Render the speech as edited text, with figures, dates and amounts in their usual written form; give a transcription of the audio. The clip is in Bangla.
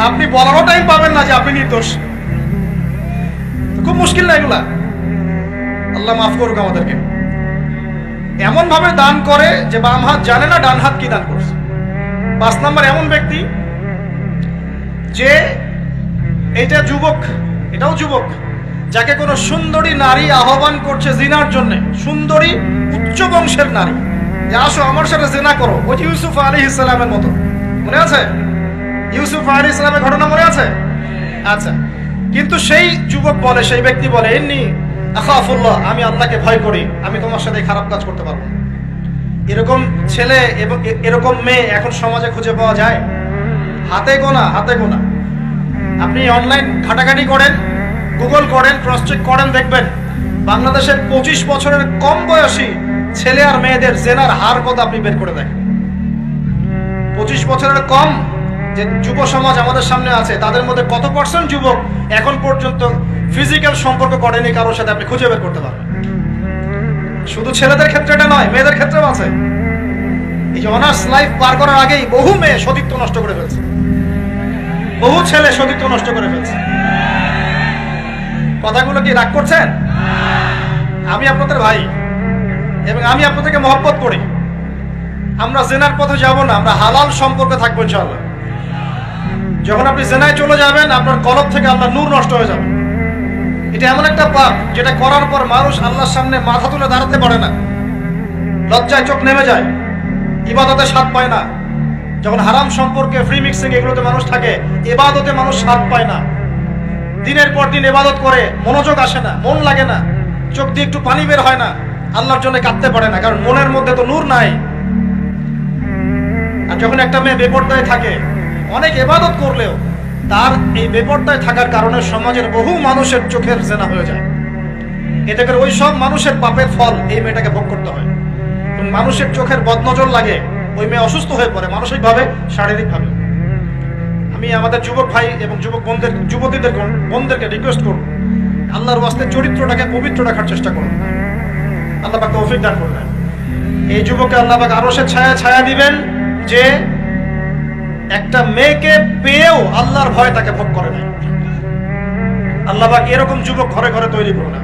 আপনি বলারও টাইম পাবেন না যে আপনি নির্দোষ। খুব মুশকিল না এগুলা। আল্লাহ মাফ করুক আমাদেরকে। এমন ভাবে দান করে যে বাম হাত জানে না ডান হাত কি দান করছে। 5 নাম্বার এমন ব্যক্তি যে এটা যুবক, এটাও যুবক, যাকে কোনো সুন্দরী নারী আহ্বান করছে জিনার জন্য, সুন্দরী উচ্চ বংশের নারী, যে আসো আমার সাথে জিনা করো। ওই ইউসুফ আলাইহিস সালামের মতো, মনে আছে? ইউসুফ আলাইহিস সালামের ঘটনা মনে আছে? আচ্ছা, কিন্তু সেই যুবক বলে, সেই ব্যক্তি বলে, ইন্নী আখাফুল্লাহ, আমি আল্লাহকে ভয় করি, আমি তোমার সাথে খারাপ কাজ করতে পারবো না। এরকম ছেলে এবং এরকম মেয়ে এখন সমাজে খুঁজে পাওয়া যায়? হাতে গোনা, হাতে গোনা। আপনি অনলাইন ঘাটাঘাটি করেন, গুগল করেন, ক্রস চেক করেন, দেখবেন বাংলাদেশের 25 বছরের কম বয়সী ছেলে আর মেয়েদের জেনার হার কত আপনি বের করে দেখেন। 25 বছরের কম যে যুব সমাজ আমাদের সামনে আছে, তাদের মধ্যে কত পার্সেন্ট যুবক এখন পর্যন্ত ফিজিক্যাল সম্পর্ক করেনি কারোর সাথে, আপনি খুঁজে বের করতে পারবেন। শুধু ছেলেদের ক্ষেত্রে এটা নয়, মেয়েদের ক্ষেত্রেও আছে। এই যে অনার্স লাইফ পার করার আগেই বহু মেয়ে সতীত্ব নষ্ট করে ফেলছে, বহু ছেলে সতীত্ব নষ্ট করে ফেলছে। কথাগুলো কি রাগ করছেন? আমি আপনাদের ভাই এবং আমি আপনাদেরকে মহব্বত করি। আমরা জেনার পথে যাব না, আমরা হালাল সম্পর্কে থাকবো ইনশাআল্লাহ। যখন আপনি জেনায় চলে যাবেন, আপনার কলব থেকে আল্লাহর নূর নষ্ট হয়ে যাবে। এটা এমন একটা পাপ যেটা করার পর মানুষ আল্লাহর সামনে মাথা তুলে দাঁড়াতে পারে না, লজ্জায় চোখ নেমে যায়, ইবাদতে স্বাদ পায় না। যখন হারাম সম্পর্কে, ফ্রি মিক্সিং, এগুলোতে মানুষ থাকে, ইবাদতে মানুষ স্বাদ পায় না। দিনের পর দিন ইবাদত করে মনোযোগ আসে না, মন লাগে না, চোখ দিয়ে একটু পানি বের হয় না, আল্লাহর জন্য কাঁদতে পারে না, কারণ মনের মধ্যে তো নূর নাই। আর যখন একটা মেয়ে বেপরদায় থাকে, অনেক ইবাদত করলেও তার এই বেপরদায় থাকার কারণে সমাজের বহু মানুষের চোখের জেনা হয়ে যায়। এতে করে ওই সব মানুষের পাপের ফল এই মেয়েটাকে ভোগ করতে হয়। মানুষের চোখের বদনজর লাগে, ওই মেয়ে অসুস্থ হয়ে পড়ে, মানসিকভাবে, শারীরিকভাবে। আমি আমাদের যুবক ভাই এবং যুবক বোনদের, যুবতীদের বোনদেরকে রিকোয়েস্ট করব, আল্লাহর ওয়াস্তে চরিত্রটাকে পবিত্র রাখার চেষ্টা করুন। আল্লাহ পাক তৌফিক দান করবেন। এই যুবককে আল্লাহ পাক আরশের ছায়া দিবেন, যে একটা মেয়েকে পেয়েও আল্লাহর ভয় তাকে ভোগ করে নাই। আল্লাহ পাক এরকম যুবক ঘরে ঘরে তৈরি করুন।